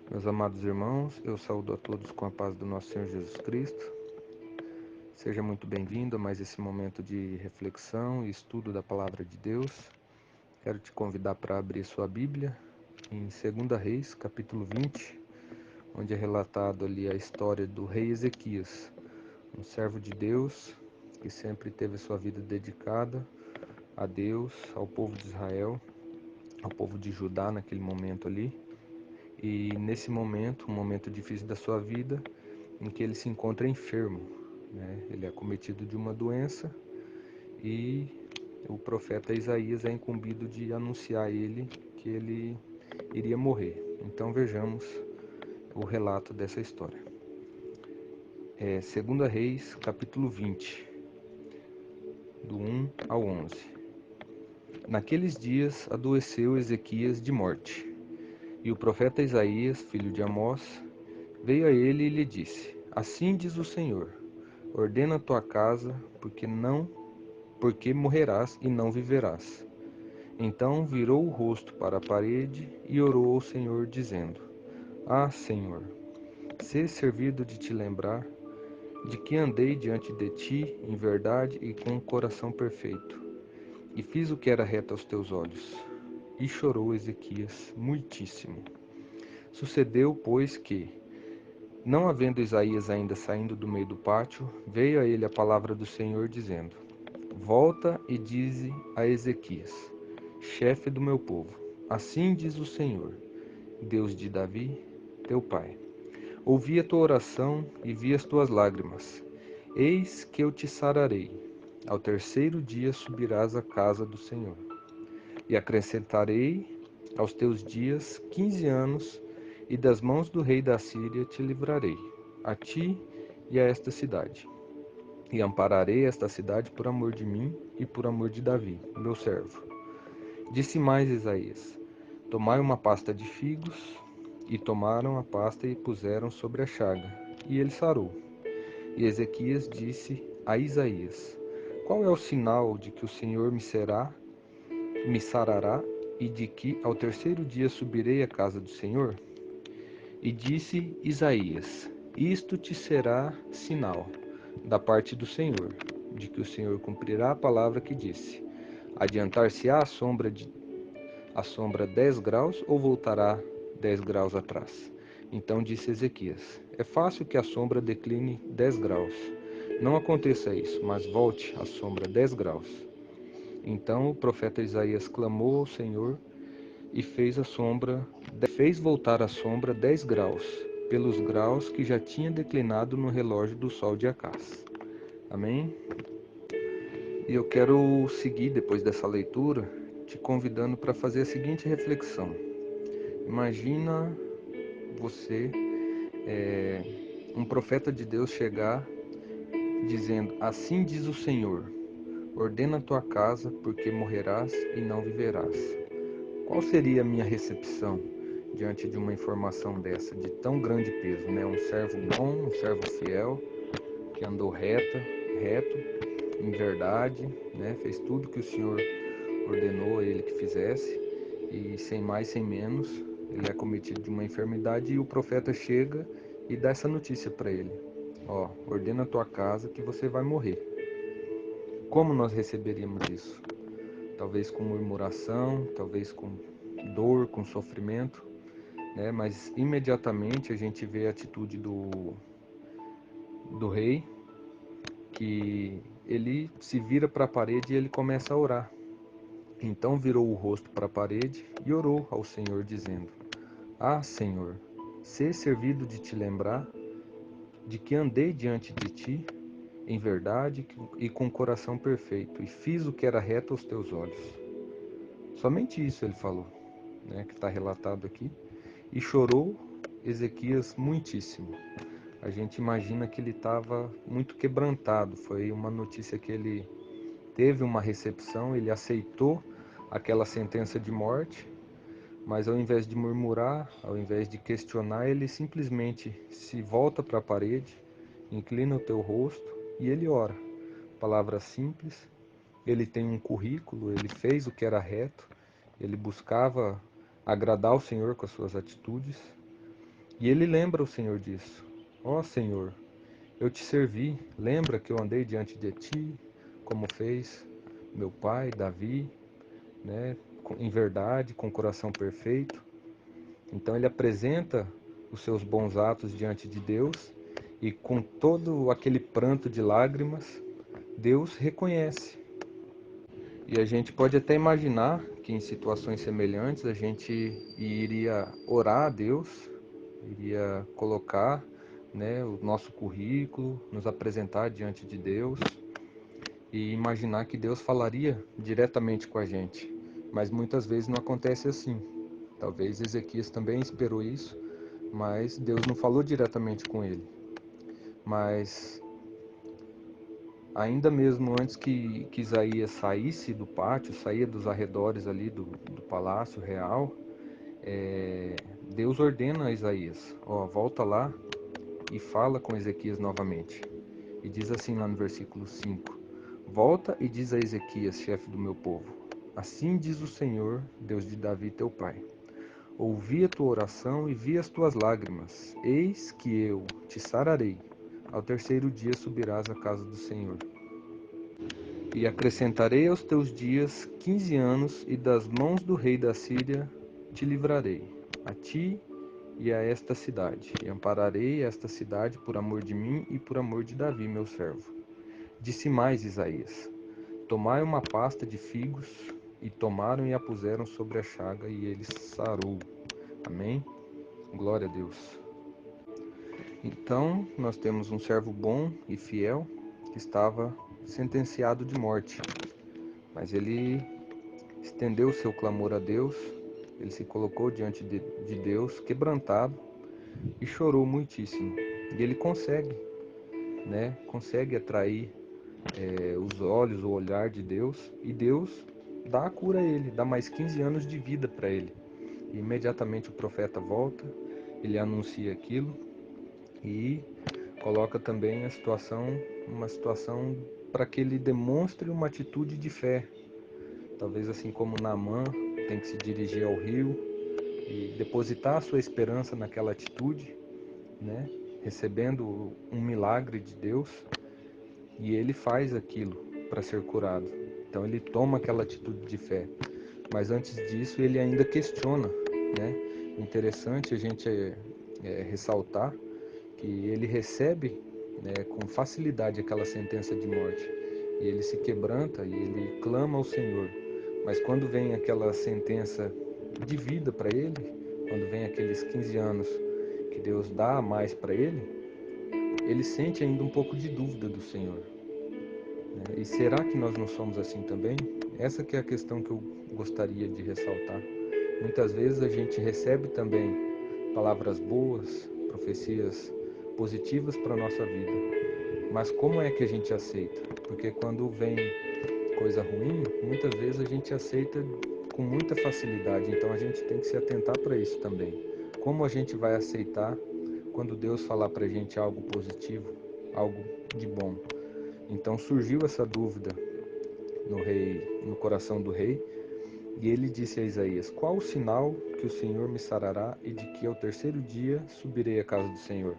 Meus amados irmãos, eu saúdo a todos com a paz do nosso Senhor Jesus Cristo. Seja muito bem-vindo a mais esse momento de reflexão e estudo da Palavra de Deus. Quero te convidar para abrir sua Bíblia em 2 Reis, capítulo 20, onde é relatado ali a história do rei Ezequias, um servo de Deus que sempre teve sua vida dedicada a Deus, ao povo de Israel, ao povo de Judá naquele momento ali. E nesse momento, um momento difícil da sua vida, em que ele se encontra enfermo, né? Ele é acometido de uma doença e o profeta Isaías é incumbido de anunciar a ele que ele iria morrer. Então vejamos o relato dessa história. 2 Reis, capítulo 20, do 1 ao 11. Naqueles dias adoeceu Ezequias de morte, e o profeta Isaías, filho de Amós, veio a ele e lhe disse: Assim diz o Senhor: ordena a tua casa, porque morrerás e não viverás. Então virou o rosto para a parede e orou ao Senhor, dizendo: Ah, Senhor, sê servido de te lembrar de que andei diante de ti em verdade e com um coração perfeito, e fiz o que era reto aos teus olhos. E chorou Ezequias muitíssimo. Sucedeu, pois, que, não havendo Isaías ainda saindo do meio do pátio, veio a ele a palavra do Senhor, dizendo: Volta e dize a Ezequias, chefe do meu povo: Assim diz o Senhor, Deus de Davi, teu pai: Ouvi a tua oração e vi as tuas lágrimas. Eis que eu te sararei. Ao terceiro dia subirás à casa do Senhor. E acrescentarei aos teus dias 15 anos, e das mãos do rei da Síria te livrarei, a ti e a esta cidade. E ampararei esta cidade por amor de mim e por amor de Davi, meu servo. Disse mais Isaías: Tomai uma pasta de figos. E tomaram a pasta e puseram sobre a chaga, e ele sarou. E Ezequias disse a Isaías: Qual é o sinal de que o Senhor me sarará, e de que ao terceiro dia subirei à casa do Senhor? E disse Isaías: Isto te será sinal da parte do Senhor, de que o Senhor cumprirá a palavra que disse: Adiantar-se-á a sombra 10 graus, ou voltará 10 graus atrás? Então disse Ezequias: É fácil que a sombra decline 10 graus. Não aconteça isso, mas volte a sombra 10 graus. Então o profeta Isaías clamou ao Senhor e fez voltar a sombra 10 graus, pelos graus que já tinha declinado no relógio do sol de Acás. Amém? E eu quero seguir, depois dessa leitura, te convidando para fazer a seguinte reflexão. Imagina você, um profeta de Deus, chegar dizendo: Assim diz o Senhor, ordena a tua casa, porque morrerás e não viverás. Qual seria a minha recepção diante de uma informação dessa, de tão grande peso, né? Um servo bom, um servo fiel, que andou reto, em verdade, né? Fez tudo que o Senhor ordenou a ele que fizesse, e sem mais, sem menos, ele é cometido de uma enfermidade, e o profeta chega e dá essa notícia para ele: Ó, ordena a tua casa que você vai morrer. Como nós receberíamos isso? Talvez com murmuração, talvez com dor, com sofrimento, né? Mas imediatamente a gente vê a atitude do rei, que ele se vira para a parede e ele começa a orar. Então virou o rosto para a parede e orou ao Senhor, dizendo: Ah, Senhor, sê servido de te lembrar de que andei diante de ti em verdade e com coração perfeito, e fiz o que era reto aos teus olhos. Somente isso ele falou, né, que está relatado aqui. E chorou Ezequias muitíssimo. A gente imagina que ele estava muito quebrantado. Foi uma notícia que ele teve uma recepção, ele aceitou aquela sentença de morte, mas ao invés de murmurar, ao invés de questionar, ele simplesmente se volta para a parede, inclina o teu rosto e ele ora. Palavra simples, ele tem um currículo, ele fez o que era reto, ele buscava agradar o Senhor com as suas atitudes, E ele lembra o Senhor disso. Ó Senhor, eu te servi, lembra que eu andei diante de ti, como fez meu pai, Davi, né, em verdade, com o coração perfeito. Então ele apresenta os seus bons atos diante de Deus e com todo aquele pranto de lágrimas, Deus reconhece. E a gente pode até imaginar que em situações semelhantes a gente iria orar a Deus, iria colocar, né, o nosso currículo, nos apresentar diante de Deus e imaginar que Deus falaria diretamente com a gente. Mas muitas vezes não acontece assim. Talvez Ezequias também esperou isso, mas Deus não falou diretamente com ele. Mas ainda mesmo antes que Isaías saísse do pátio, saía dos arredores ali do palácio real, Deus ordena a Isaías, ó, volta lá e fala com Ezequias novamente. E diz assim lá no versículo 5: Volta e diz a Ezequias, chefe do meu povo, assim diz o Senhor, Deus de Davi teu pai: Ouvi a tua oração e vi as tuas lágrimas. Eis que eu te sararei. Ao terceiro dia subirás à casa do Senhor. E acrescentarei aos teus dias 15 anos, e das mãos do rei da Síria te livrarei, a ti e a esta cidade. E ampararei esta cidade por amor de mim e por amor de Davi, meu servo. Disse mais Isaías: Tomai uma pasta de figos, e tomaram e a puseram sobre a chaga, e ele sarou. Amém? Glória a Deus. Então, nós temos um servo bom e fiel que estava sentenciado de morte, mas ele estendeu seu clamor a Deus, ele se colocou diante de Deus, quebrantado, e chorou muitíssimo. E ele consegue, né? Consegue atrair os olhos, o olhar de Deus, e Deus dá a cura a ele, dá mais 15 anos de vida para ele. E imediatamente o profeta volta, ele anuncia aquilo e coloca também uma situação para que ele demonstre uma atitude de fé. Talvez assim como Naamã tem que se dirigir ao rio e depositar a sua esperança naquela atitude, né? Recebendo um milagre de Deus, e ele faz aquilo para ser curado. Então ele toma aquela atitude de fé. Mas antes disso ele ainda questiona, né? Interessante a gente ressaltar que ele recebe, né, com facilidade aquela sentença de morte. E ele se quebranta e ele clama ao Senhor. Mas quando vem aquela sentença de vida para ele, quando vem aqueles 15 anos que Deus dá a mais para ele sente ainda um pouco de dúvida do Senhor, né? E será que nós não somos assim também? Essa que é a questão que eu gostaria de ressaltar. Muitas vezes a gente recebe também palavras boas, profecias positivas para a nossa vida, mas como é que a gente aceita? Porque quando vem coisa ruim, muitas vezes a gente aceita com muita facilidade, então a gente tem que se atentar para isso também. Como a gente vai aceitar quando Deus falar para a gente algo positivo, algo de bom? Então surgiu essa dúvida no coração do rei, e ele disse a Isaías: Qual o sinal que o Senhor me sarará e de que ao terceiro dia subirei à casa do Senhor?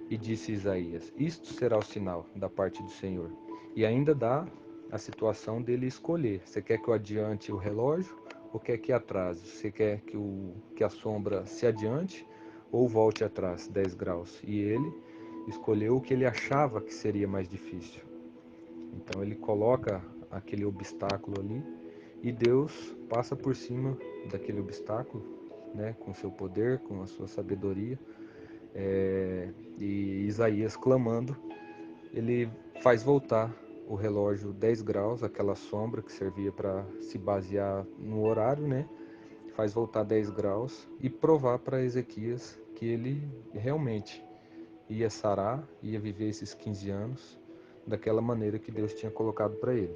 E disse Isaías: Isto será o sinal da parte do Senhor. E ainda dá a situação dele escolher: você quer que eu adiante o relógio ou quer que atrase? Você quer que a sombra se adiante ou volte atrás 10 graus? E ele escolheu o que ele achava que seria mais difícil. Então ele coloca aquele obstáculo ali e Deus passa por cima daquele obstáculo, né, com seu poder, com a sua sabedoria. E Isaías clamando, ele faz voltar o relógio 10 graus, aquela sombra que servia para se basear no horário, né? Faz voltar 10 graus e provar para Ezequias que ele realmente ia sarar, ia viver esses 15 anos daquela maneira que Deus tinha colocado para ele.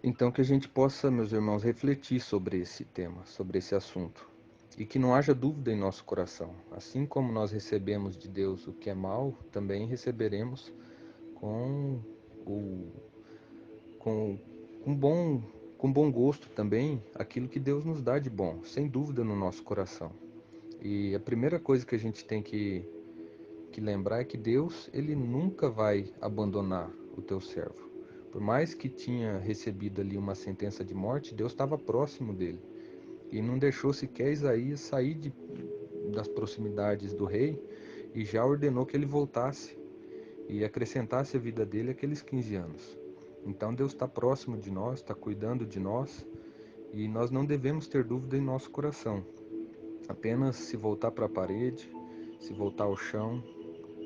Então que a gente possa, meus irmãos, refletir sobre esse tema, sobre esse assunto. E que não haja dúvida em nosso coração. Assim como nós recebemos de Deus o que é mal, também receberemos com o com, com bom com bom gosto também aquilo que Deus nos dá de bom, sem dúvida no nosso coração. E a primeira coisa que a gente tem que lembrar é que Deus, ele nunca vai abandonar o teu servo. Por mais que tinha recebido ali uma sentença de morte, Deus estava próximo dele. E não deixou sequer Isaías sair das proximidades do rei e já ordenou que ele voltasse e acrescentasse a vida dele aqueles 15 anos. Então Deus está próximo de nós, está cuidando de nós e nós não devemos ter dúvida em nosso coração. Apenas se voltar para a parede, se voltar ao chão,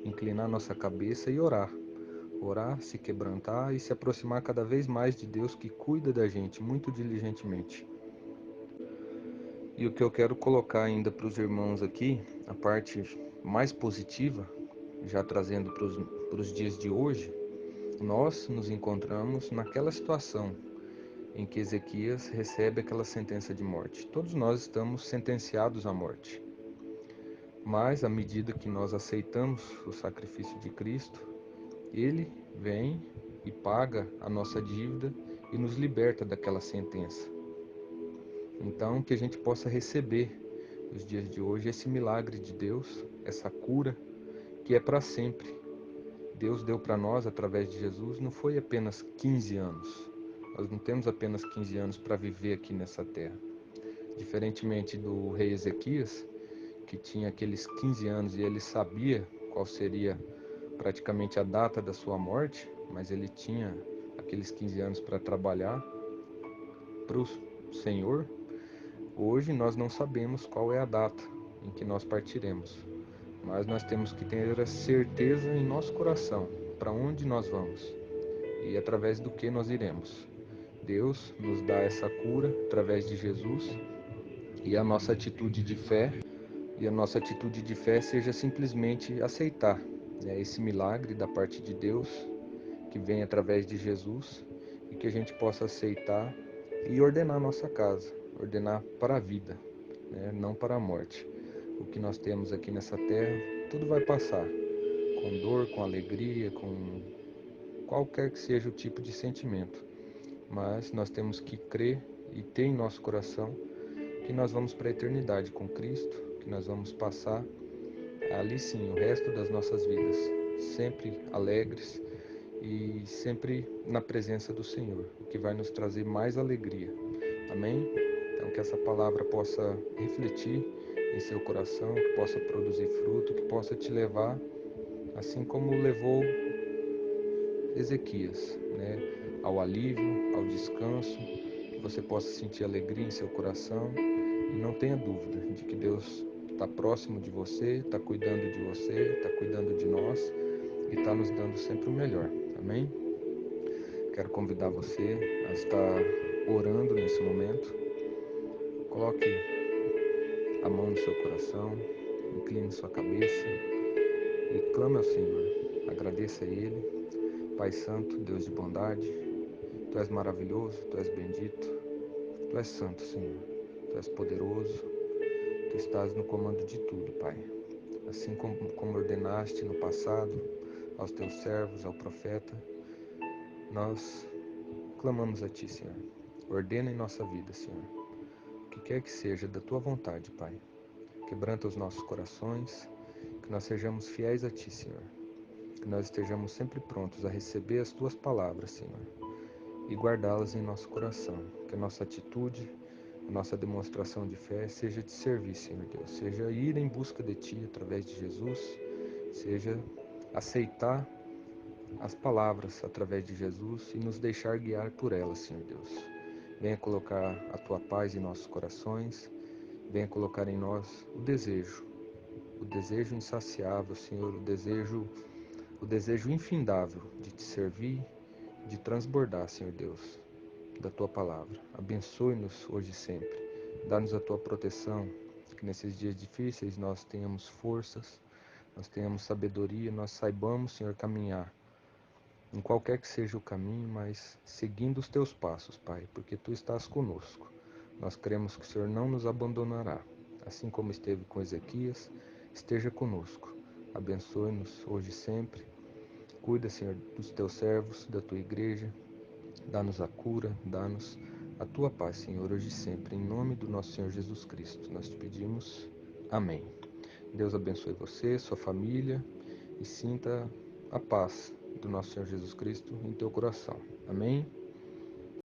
inclinar nossa cabeça e orar. Orar, se quebrantar e se aproximar cada vez mais de Deus que cuida da gente muito diligentemente. E o que eu quero colocar ainda para os irmãos aqui, a parte mais positiva, já trazendo para os dias de hoje, nós nos encontramos naquela situação em que Ezequias recebe aquela sentença de morte. Todos nós estamos sentenciados à morte. Mas à medida que nós aceitamos o sacrifício de Cristo, Ele vem e paga a nossa dívida e nos liberta daquela sentença. Então, que a gente possa receber nos dias de hoje esse milagre de Deus, essa cura que é para sempre. Deus deu para nós através de Jesus, não foi apenas 15 anos. Nós não temos apenas 15 anos para viver aqui nessa terra. Diferentemente do rei Ezequias, que tinha aqueles 15 anos e ele sabia qual seria praticamente a data da sua morte, mas ele tinha aqueles 15 anos para trabalhar para o Senhor. Hoje nós não sabemos qual é a data em que nós partiremos, mas nós temos que ter a certeza em nosso coração para onde nós vamos e através do que nós iremos. Deus nos dá essa cura através de Jesus e a nossa atitude de fé seja simplesmente aceitar, né, esse milagre da parte de Deus que vem através de Jesus e que a gente possa aceitar e ordenar a nossa casa, ordenar para a vida, né, não para a morte. O que nós temos aqui nessa terra, tudo vai passar, com dor, com alegria, com qualquer que seja o tipo de sentimento. Mas nós temos que crer e ter em nosso coração que nós vamos para a eternidade com Cristo, que nós vamos passar ali sim o resto das nossas vidas, sempre alegres e sempre na presença do Senhor, o que vai nos trazer mais alegria. Amém? Então que essa palavra possa refletir em seu coração, que possa produzir fruto, que possa te levar, assim como levou Ezequias, né, ao alívio, ao descanso, que você possa sentir alegria em seu coração e não tenha dúvida de que Deus está próximo de você, está cuidando de você, está cuidando de nós e está nos dando sempre o melhor. Amém? Quero convidar você a estar orando nesse momento. Coloque a mão no seu coração, incline sua cabeça e clame ao Senhor. Agradeça a Ele. Pai Santo, Deus de bondade, Tu és maravilhoso, Tu és bendito, Tu és santo, Senhor. Tu és poderoso, Tu estás no comando de tudo, Pai. Assim como ordenaste no passado aos Teus servos, ao profeta, nós clamamos a Ti, Senhor. Ordena em nossa vida, Senhor. O que quer que seja da Tua vontade, Pai. Quebranta os nossos corações, que nós sejamos fiéis a Ti, Senhor. Que nós estejamos sempre prontos a receber as Tuas palavras, Senhor, e guardá-las em nosso coração. Que a nossa atitude, a nossa demonstração de fé seja de servir, Senhor Deus. Seja ir em busca de Ti através de Jesus, seja aceitar as palavras através de Jesus e nos deixar guiar por elas, Senhor Deus. Venha colocar a Tua paz em nossos corações, venha colocar em nós o desejo insaciável, Senhor, o desejo infindável de Te servir, de transbordar, Senhor Deus, da Tua palavra. Abençoe-nos hoje e sempre. Dá-nos a Tua proteção, que nesses dias difíceis nós tenhamos forças, nós tenhamos sabedoria, nós saibamos, Senhor, caminhar em qualquer que seja o caminho, mas seguindo os Teus passos, Pai, porque Tu estás conosco. Nós cremos que o Senhor não nos abandonará, assim como esteve com Ezequias, esteja conosco. Abençoe-nos hoje e sempre. Cuida, Senhor, dos Teus servos, da Tua igreja. Dá-nos a cura, dá-nos a Tua paz, Senhor, hoje e sempre. Em nome do nosso Senhor Jesus Cristo, nós te pedimos. Amém. Deus abençoe você, sua família, e sinta a paz do nosso Senhor Jesus Cristo em teu coração. Amém?